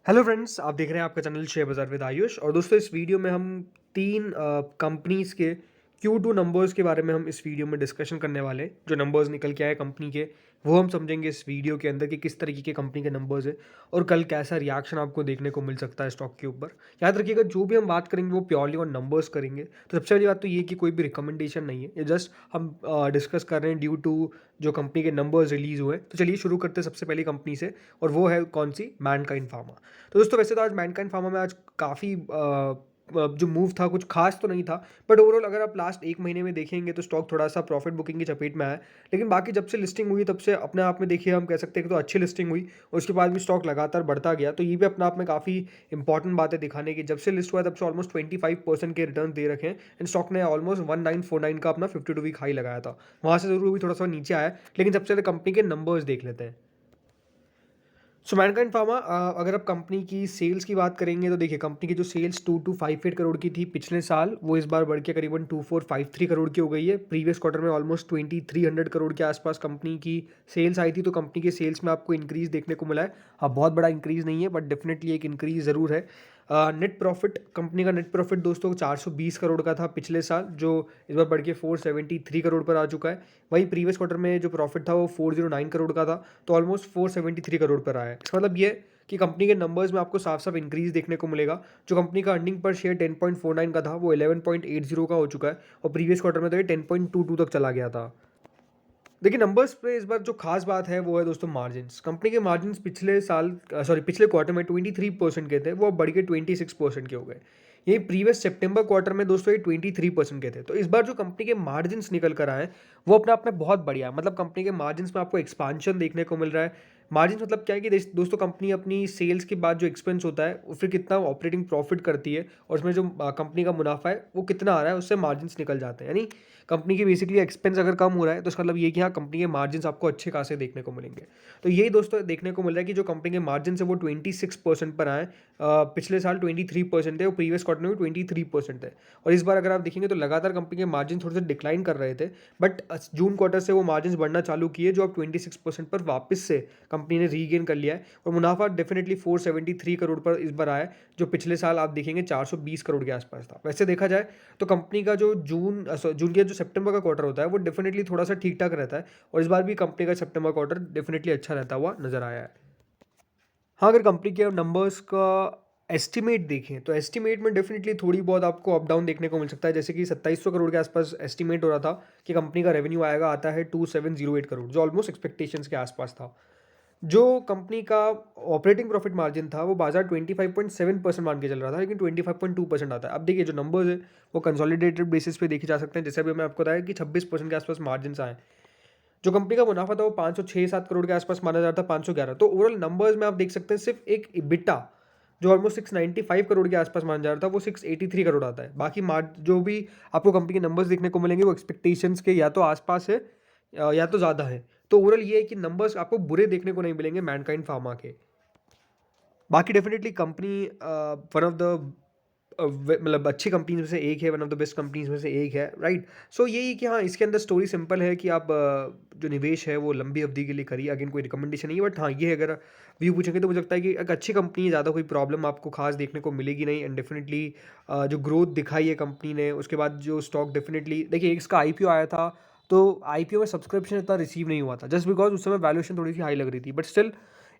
Hello friends, आप देख रहे हैं आपका चैनल शेयर बाज़ार विद आयुष। और दोस्तों, इस वीडियो में हम 3 कंपनीज़ के Q2 नंबर्स के बारे में हम इस वीडियो में डिस्कशन करने वाले हैं। जो नंबर्स निकल के आए कंपनी के, वो हम समझेंगे इस वीडियो के अंदर कि किस तरीके के कंपनी के नंबर्स हैं और कल कैसा रिएक्शन आपको देखने को मिल सकता है स्टॉक के ऊपर। याद रखिएगा, जो भी हम बात करेंगे वो प्योरली ऑन नंबर्स करेंगे। तो सबसे पहली बात तो ये कि कोई भी रिकमेंडेशन नहीं है, ये जस्ट हम डिस्कस कर रहे हैं ड्यू टू जो कंपनी के नंबर्स रिलीज़ हुए। तो चलिए शुरू करते हैं सबसे पहली कंपनी से, और वो है कौन सी? Mankind pharma. तो दोस्तों, वैसे तो आज मैनकाइंड फार्मा में आज काफ़ी जो मूव था कुछ खास तो नहीं था, बट ओवरऑल अगर आप लास्ट 1 महीने में देखेंगे तो स्टॉक थोड़ा-सा प्रॉफिट बुकिंग की चपेट में आया है। लेकिन बाकी जब से लिस्टिंग हुई तब से अपने आप में देखिए हम कह सकते हैं कि तो अच्छी लिस्टिंग हुई और उसके बाद भी स्टॉक लगातार बढ़ता गया। तो ये भी अपने आप में काफ़ी इंपॉर्टेंट बात है दिखाने की। जब से लिस्ट हुआ है तब से ऑलमोस्ट 25% के रिटर्न दे रखे हैं एंड स्टॉक ने ऑलमोस्ट 1949 का अपना 52 वीक हाई लगाया था। वहाँ से ज़रूर भी थोड़ा-सा नीचे आया है, लेकिन सबसे पहले कंपनी के नंबर्स देख लेते हैं। सो मैनकाइंड फार्मा, अगर आप कंपनी की सेल्स की बात करेंगे तो देखिए कंपनी की जो सेल्स 2258 करोड़ की थी पिछले साल, वो इस बार बढ़ के करीबन 2453 करोड़ की हो गई है। प्रीवियस क्वार्टर में ऑलमोस्ट 2300 करोड़ के आसपास कंपनी की सेल्स आई थी। तो कंपनी के सेल्स में आपको इंक्रीज देखने को मिला है। हाँ, बहुत बड़ा इंक्रीज नहीं है, बट डेफिनेटली एक इंक्रीज ज़रूर है। नेट प्रॉफिट, कंपनी का नेट प्रॉफिट दोस्तों 420 करोड़ का था पिछले साल, जो इस बार बढ़ के 473 करोड़ पर आ चुका है। वहीं प्रीवियस क्वार्टर में जो प्रॉफिट था वो 409 करोड़ का था, तो ऑलमोस्ट 473 करोड़ पर आया है। इसका मतलब ये कि कंपनी के नंबर्स में आपको साफ साफ इंक्रीज देखने को मिलेगा। जो कंपनी का अर्निंग पर शेयर 10.49 का था वो 11.80 का हो चुका है, और प्रीवियस क्वार्टर में तो ये 10.22 तक चला गया था। देखिए नंबर्स पे इस बार जो खास बात है वो है दोस्तों मार्जिन्स। कंपनी के मार्जिन्स पिछले क्वार्टर में 23% के थे, वो अब बढ़ के 26% के हो गए। यही प्रीवियस सितंबर क्वार्टर में दोस्तों ये 23% के थे। तो इस बार जो कंपनी के मार्जिन्स निकल कर आए वो अपने आप में बहुत बढ़िया है। मतलब कंपनी के मार्जिन्स में आपको एक्सपांशन देखने को मिल रहा है। मार्जिन्स मतलब क्या है कि दोस्तों कंपनी अपनी सेल्स के बाद जो एक्सपेंस होता है वो फिर कितना ऑपरेटिंग प्रॉफिट करती है, और उसमें जो कंपनी का मुनाफा है वो कितना आ रहा है, उससे मार्जिन्स निकल जाते हैं। यानी कंपनी की बेसिकली एक्सपेंस अगर कम हो रहा है तो इसका मतलब ये कि हाँ, कंपनी के मार्जिन्स आपको अच्छे खासे देखने को मिलेंगे। तो यही दोस्तों देखने को मिल रहा है कि जो कंपनी के मार्जिन्स है वो 26% पर आए। पिछले साल 23% थे, और प्रीवियस क्वार्टर में भी 23% थे। और इस बार अगर आप देखेंगे तो लगातार कंपनी के मार्जिन थोड़े से डिक्लाइन कर रहे थे, बट जून क्वार्टर से वो मार्जिन बढ़ना चालू किए, जो अब 26% पर वापस से कंपनी ने रीगेन कर लिया है। और मुनाफा डेफिनेटली 473 करोड़ पर इस बार आया है, जो पिछले साल आप देखेंगे 420 करोड़ के आसपास था। वैसे देखा जाए तो कंपनी का जो जून के जो सितंबर का क्वार्टर होता है वो डेफिनेटली थोड़ा सा ठीक ठाक रहता है, और इस बार भी कंपनी का सितंबर क्वार्टर डेफिनेटली अच्छा रहता हुआ नजर आया है। हाँ, अगर कंपनी के नंबर्स का एस्टिमेट देखें तो एस्टिमेट में डेफिनेटली थोड़ी बहुत आपको अप डाउन देखने को मिल सकता है। जैसे कि 2700 करोड़ के आसपास एस्टिमेट हो रहा था कि कंपनी का रेवेन्यू आएगा, आता है 2708 करोड़, जो ऑलमोस्ट एक्सपेक्टेशंस के आसपास था। जो कंपनी का ऑपरेटिंग प्रॉफिट मार्जिन था वो बाजार 25.7% मान के चल रहा था, लेकिन 25.2% आता है। अब देखिए जो नंबर्स है वो कंसोलिडेटेड बेसिस पे देखे जा सकते हैं। जैसे अभी मैं आपको बताया कि 26% के आसपास मार्जिन आए। जो कंपनी का मुनाफा था वो 506-7 करोड़ के आसपास माना जाता था, 511। तो ओवरऑल नंबर्स में आप देख सकते हैं सिर्फ एक इबिटा जो ऑलमोस्ट 695 करोड़ के आसपास माना जा रहा था वो 683 करोड़ आता है। बाकी जो भी आपको कंपनी के नंबर्स देखने को मिलेंगे वो एक्सपेक्टेशंस के या तो आसपास है या तो ज़्यादा है। तो ओवरऑल ये है कि नंबर्स आपको बुरे देखने को नहीं मिलेंगे मैनकाइंड फार्मा के। बाकी definitely company one of the मतलब अच्छी कंपनीज में से एक है, one of the best companies में से एक है, राइट। सो यही कि हाँ, इसके अंदर स्टोरी सिंपल है कि आप जो निवेश है वो लंबी अवधि के लिए करिए। अगेन कोई रिकमेंडेशन नहीं है, बट हाँ ये अगर व्यू पूछेंगे तो मुझे लगता है कि एक अच्छी कंपनी है, ज़्यादा कोई प्रॉब्लम आपको खास देखने को मिलेगी नहीं। एंड डेफिनेटली जो ग्रोथ दिखाई है कंपनी ने, उसके बाद जो स्टॉक डेफिनेटली देखिए, इसका आईपीओ आया था तो आईपीओ में सब्सक्रिप्शन इतना रिसीव नहीं हुआ था, जस्ट बिकॉज उस समय वैल्यूएशन थोड़ी सी हाई लग रही थी, बट स्टिल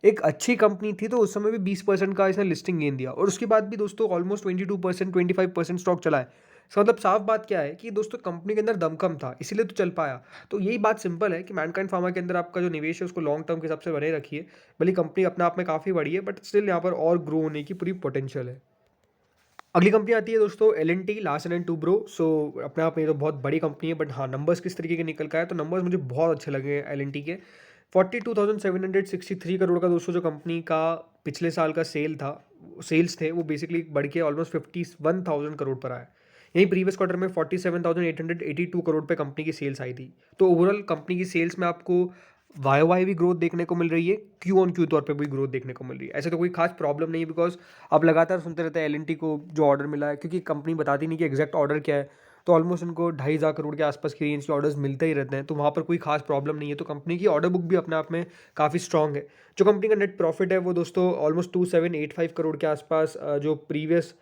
एक अच्छी कंपनी थी। तो उस समय भी 20% का इसने लिस्टिंग गेन दिया, और उसके बाद भी दोस्तों ऑलमोस्ट 22% 25% स्टॉक चला है। इसका मतलब साफ बात क्या है कि दोस्तों कंपनी के अंदर दमखम था, इसीलिए तो चल पाया। तो यही बात सिंपल है कि मैनकाइंड फार्मा के अंदर आपका जो निवेश है उसको लॉन्ग टर्म के हिसाब से बने रखिए। भले कंपनी अपने आप में काफ़ी बड़ी है, बट स्टिल यहाँ पर और ग्रो होने की पूरी पोटेंशियल है। अगली कंपनी आती है दोस्तों L&T, लार्सन एंड टुब्रो। सो अपने आप में ये तो बहुत बड़ी कंपनी है, बट हाँ नंबर्स किस तरीके के निकल का है तो नंबर्स मुझे बहुत अच्छे लगे L&T के। 42,763 करोड़ का दोस्तों जो कंपनी का पिछले साल का सेल्स थे वो बेसिकली बढ़ के ऑलमोस्ट 51,000 करोड़ पर आए। यही प्रीवियस क्वार्टर में 47,882 करोड़ पे कंपनी की सेल्स आई थी। तो ओवरऑल कंपनी की सेल्स में आपको वाई वाई भी ग्रोथ देखने को मिल रही है, क्यू ऑन क्यू तौर पे भी ग्रोथ देखने को मिल रही है। ऐसे तो कोई खास प्रॉब्लम नहीं है, बिकॉज आप लगातार सुनते रहते हैं L&T को जो ऑर्डर मिला है, क्योंकि कंपनी बताती नहीं कि एग्जैक्ट ऑर्डर क्या है। तो ऑलमोस्ट इनको 2,500 करोड़ के आसपास की रेंज के ऑर्डर्स मिलते ही रहते हैं, तो वहाँ पर कोई खास प्रॉब्लम नहीं है। तो कंपनी की ऑर्डर बुक भी अपने आप में काफ़ी स्ट्रॉन्ग है। जो कंपनी का नेट प्रॉफिट है वो दोस्तों ऑलमोस्ट 2785 करोड़ के आसपास जो प्रीवियस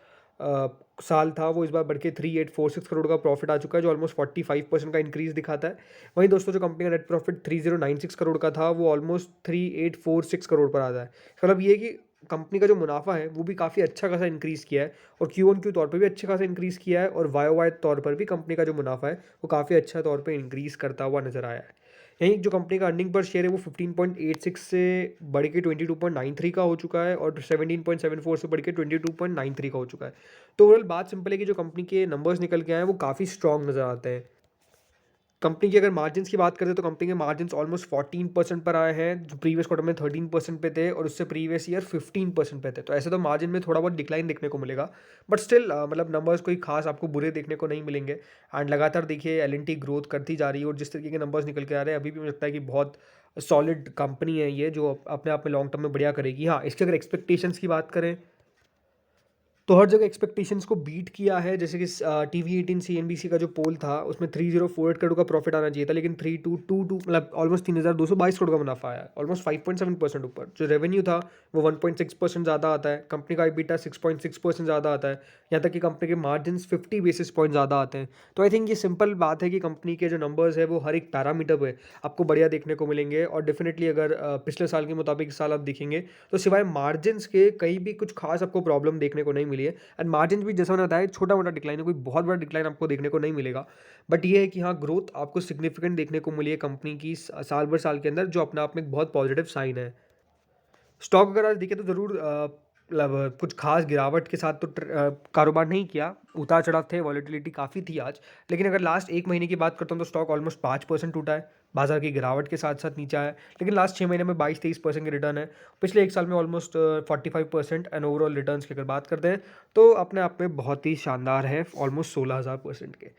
साल था वो इस बार बढ़ के 3846 करोड़ का प्रॉफिट आ चुका है, जो ऑलमोस्ट 45% का इंक्रीज दिखाता है। वहीं दोस्तों जो कंपनी का नेट प्रॉफिट 3096 करोड़ का था वो ऑलमोस्ट 3846 करोड़ पर आता है। मतलब ये कि कंपनी का जो मुनाफा है वो भी काफ़ी अच्छा खासा इंक्रीज़ किया है, और क्यू ऑन क्यू तौर पे भी अच्छे खासा इंक्रीज़ किया है, और वाई ओ वाई तौर पर भी कंपनी का जो मुनाफा है वो काफ़ी अच्छा तौर पे इंक्रीज़ करता हुआ नज़र आया है। यहीं जो कंपनी का अर्निंग पर शेयर है वो 15.86 से बढ़ के 22.93 का हो चुका है, और 17.74 से बढ़ के 22.93 का हो चुका है। तो ओवरऑल बात सिंपल है कि जो कंपनी के नंबर्स निकल के आए हैं वो काफ़ी स्ट्रॉन्ग नज़र आते हैं। कंपनी की अगर मार्जिन्स की बात करें तो कंपनी के मार्जिन्स ऑलमोस्ट 14% पर आए हैं, जो प्रीवियस क्वार्टर में 13% पे थे, और उससे प्रीवियस ईयर 15% पे थे। तो ऐसे तो मार्जिन में थोड़ा बहुत डिक्लाइन देखने को मिलेगा, बट स्टिल मतलब नंबर्स कोई खास आपको बुरे देखने को नहीं मिलेंगे। एंड लगातार देखिए L&T ग्रोथ करती जा रही है, और जिस तरीके के नंबर्स निकल के आ रहे हैं अभी भी मुझे लगता है कि बहुत सॉलिड कंपनी है ये, जो अपने आप में लॉन्ग टर्म में बढ़िया करेगी। हाँ, इसके अगर एक्सपेक्टेशंस की बात करें तो हर जगह एक्सपेक्टेशंस को बीट किया है। जैसे कि TV18 CNBC का जो पोल था उसमें 3048 करोड़ का प्रॉफिट आना चाहिए था, लेकिन 3222 मतलब ऑलमोस्ट 3222 करोड़ का मुनाफा आया, ऑलमोस्ट 5.7% ऊपर। जो रेवेन्यू था वो 1.6% ज़्यादा आता है, कंपनी का EBITDA 6.6% ज़्यादा आता है, यहाँ तक कि कंपनी के मार्जिन 50 बेसिस पॉइंट ज़्यादा आते हैं। तो आई थिंक ये सिंपल बात है कि कंपनी के जो नंबर्स है वो हर एक पैरामीटर पे आपको बढ़िया देखने को मिलेंगे, और डेफिनेटली अगर पिछले साल के मुताबिक इस साल आप देखेंगे तो सिवाय मार्जिन्स के कहीं भी कुछ खास आपको प्रॉब्लम देखने को नहीं मिली है। एंड मार्जिन भी जैसा मैंने बताया छोटा मोटा डिक्लाइन है, कोई बहुत बड़ा डिक्लाइन आपको देखने को नहीं मिलेगा, बट ये है कि हाँ, ग्रोथ आपको सिग्निफिकेंट देखने को मिली है कंपनी की साल भर साल के अंदर, जो अपने आप में एक बहुत पॉजिटिव साइन है। स्टॉक अगर आज देखें तो ज़रूर मतलब कुछ खास गिरावट के साथ तो कारोबार नहीं किया, उतार चढ़ाव थे, वॉलेटिलिटी काफ़ी थी आज। लेकिन अगर लास्ट एक महीने की बात करता हूँ तो स्टॉक ऑलमोस्ट 5% टूटा है, बाजार की गिरावट के साथ साथ नीचे आया है। लेकिन लास्ट 6 महीने में 22-23% की रिटर्न है, पिछले एक साल में ऑलमोस्ट 45%। एंड ओवरऑल रिटर्न्स की अगर बात करते हैं तो अपने आप में बहुत ही शानदार है, ऑलमोस्ट 16,000% के।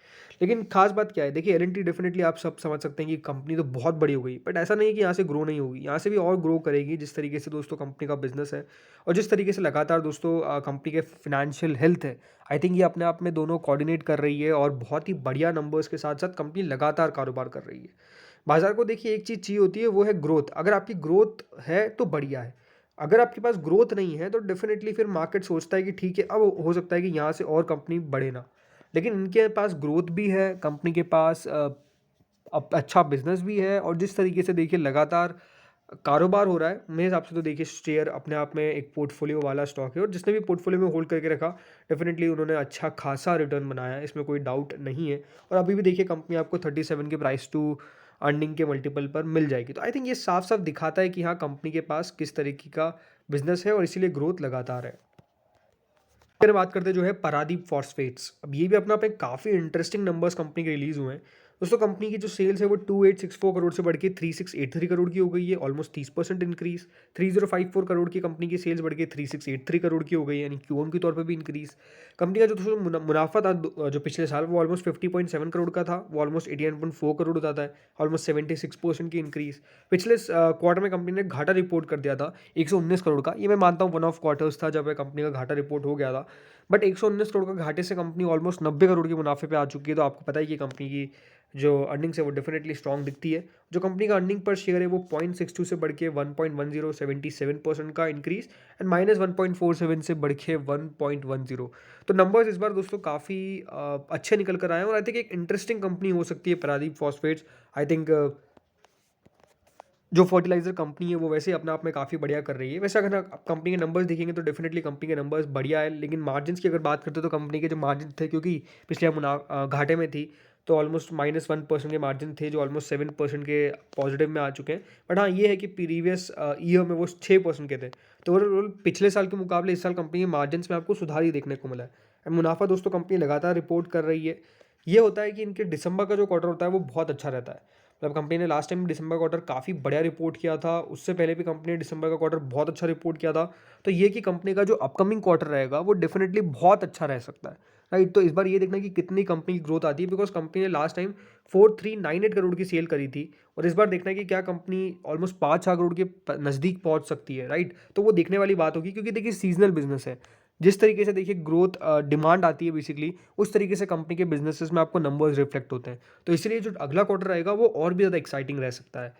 लेकिन खास बात क्या है, देखिए L&T डेफिनेटली आप सब समझ सकते हैं कि कंपनी तो बहुत बड़ी हो गई, बट ऐसा नहीं है कि यहाँ से ग्रो नहीं होगी, यहाँ से भी और ग्रो करेगी। जिस तरीके से दोस्तों कंपनी का बिजनेस है, और जिस तरीके से लगातार दोस्तों कंपनी के फाइनेंशियल हेल्थ है, आई थिंक ये अपने आप में दोनों कोऑर्डिनेट कर रही है, और बहुत ही बढ़िया नंबर्स के साथ साथ कंपनी लगातार कारोबार कर रही है। बाजार को देखिए एक चीज़ चाहिए होती है, वो है ग्रोथ। अगर आपकी ग्रोथ है तो बढ़िया है, अगर आपके पास ग्रोथ नहीं है तो डेफिनेटली फिर मार्केट सोचता है कि ठीक है, अब हो सकता है कि यहाँ से और कंपनी बढ़े ना। लेकिन इनके पास ग्रोथ भी है, कंपनी के पास अब अच्छा बिजनेस भी है, और जिस तरीके से देखिए लगातार कारोबार हो रहा है, मेरे हिसाब से तो देखिए शेयर अपने आप में एक पोर्टफोलियो वाला स्टॉक है, और जिसने भी पोर्टफोलियो में होल्ड करके रखा डेफिनेटली उन्होंने अच्छा खासा रिटर्न बनाया है, इसमें कोई डाउट नहीं है। और अभी भी देखिए कंपनी आपको 37 के प्राइस टू अर्निंग के मल्टीपल पर मिल जाएगी। तो आई थिंक ये साफ साफ दिखाता है कि हाँ, कंपनी के पास किस तरीके का बिजनेस है, और इसीलिए ग्रोथ लगातार है। फिर बात करते हैं जो है पारादीप फॉस्फेट्स। अब ये भी अपना पे काफ़ी इंटरेस्टिंग नंबर्स कंपनी के रिलीज़ हुए हैं। दोस्तों कंपनी की जो सेल्स है वो 2864 करोड़ से बढ़ के 3683 करोड़ की हो गई है, ऑलमोस्ट 30% इंक्रीज। 3054 करोड़ की कंपनी की सेल्स बढ़ के 3683 करोड़ की हो गई है, यानी क्यूओन के तौर पे भी इंक्रीज। कंपनी का जो दोस्तों मुनाफा था जो पिछले साल वो ऑलमोस्ट 50.7 करोड़ का था, वो ऑलमोस्ट 89.4 करोड़ होता है, ऑलमोस्ट 76% की इंक्रीज। पिछले क्वार्टर में कंपनी ने घाटा रिपोर्ट कर दिया था 119 करोड़ का। ये मैं मानता हूँ वन ऑफ क्वार्टर्स था जब कंपनी का घाटा रिपोर्ट हो गया था, बट 119 करोड़ का घाटे से कंपनी ऑलमोस्ट 90 करोड़ के मुनाफे पे आ चुकी है। तो आपको पता है कि कंपनी की जो अर्निंग्स है वो डेफिनेटली स्ट्रॉन्ग दिखती है। जो कंपनी का अर्निंग पर शेयर है वो 0.62 से बढ़ के 1.10, 77% का इंक्रीज, एंड -1.47 से बढ़ के 1.10। तो नंबर्स इस बार दोस्तों काफ़ी अच्छे निकल कर आए हैं, और आई थिंक एक इंटरेस्टिंग कंपनी हो सकती है पारादीप फॉस्फेट्स। आई थिंक जो फर्टिलाइज़र कंपनी है वो वैसे अपने आप में काफ़ी बढ़िया कर रही है। वैसे अगर आप कंपनी के नंबर्स देखेंगे तो डेफिनेटली कंपनी के नंबर्स बढ़िया है, लेकिन मार्जिन्स की अगर बात करते हैं तो कंपनी के जो मार्जिन थे, क्योंकि पिछले घाटे में थी, तो ऑलमोस्ट -1% के मार्जिन थे, जो ऑलमोस्ट 7% के पॉजिटिव में आ चुके हैं। बट हाँ, ये है कि प्रीवियस ईयर में वो 6% के थे। तो ओवरऑल पिछले साल के मुकाबले इस साल कंपनी के मार्जिन्स में आपको सुधार ही देखने को मिला है। एंड मुनाफा दोस्तों कंपनी लगातार रिपोर्ट कर रही है। ये होता है कि इनके दिसंबर का जो क्वार्टर होता है वो बहुत अच्छा रहता है। मतलब कंपनी ने लास्ट टाइम दिसंबर क्वार्टर काफ़ी बढ़िया रिपोर्ट किया था, उससे पहले भी कंपनी ने दिसंबर का क्वार्टर बहुत अच्छा रिपोर्ट किया था। तो ये कि कंपनी का जो अपकमिंग क्वार्टर रहेगा वो डेफिनेटली बहुत अच्छा रह सकता है, राइट। तो इस बार ये देखना कि कितनी कंपनी की ग्रोथ आती है, बिकॉज कंपनी ने लास्ट टाइम 4398 करोड़ की सेल करी थी, और इस बार देखना है कि क्या कंपनी ऑलमोस्ट 5-6 करोड़ के नज़दीक पहुंच सकती है, राइट। तो वो देखने वाली बात होगी, क्योंकि देखिए सीजनल बिजनेस है, जिस तरीके से देखिए ग्रोथ डिमांड आती है बेसिकली, उस तरीके से कंपनी के बिजनेसेस में आपको नंबर्स रिफ्लेक्ट होते हैं। तो इसलिए जो अगला क्वार्टर रहेगा वो और भी ज़्यादा एक्साइटिंग रह सकता है।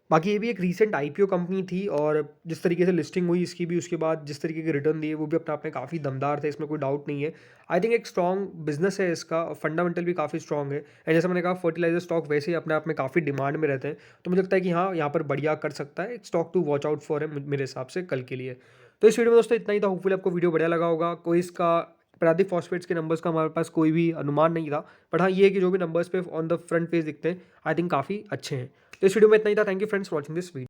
बाकी ये भी एक रीसेंट आईपीओ कंपनी थी और जिस तरीके से लिस्टिंग हुई इसकी भी, उसके बाद जिस तरीके के रिटर्न दिए वो भी अपने आप में काफ़ी दमदार थे, इसमें कोई डाउट नहीं है। आई थिंक एक स्ट्रॉन्ग बिजनेस है इसका, फंडामेंटल भी काफ़ी स्ट्रॉन्ग है। एंड जैसे मैंने कहा फर्टिलाइजर स्टॉक वैसे ही अपने आप में काफ़ी डिमांड में रहते हैं, तो मुझे लगता है कि हाँ, यहाँ पर बढ़िया कर सकता है, एक stock to watch out for है मेरे हिसाब से कल के लिए। तो इस वीडियो में दोस्तों इतना ही था, होपफुली आपको वीडियो बढ़िया लगा होगा। कोई इसका प्रादिक फॉस्फेट्स के नंबर्स का हमारे पास कोई भी अनुमान नहीं था, बट हाँ, ये है कि जो भी नंबर्स पे ऑन द फ्रंट पेज दिखते हैं आई थिंक काफ़ी अच्छे हैं। तो इस वीडियो में इतना ही था। Thank you friends for watching this video.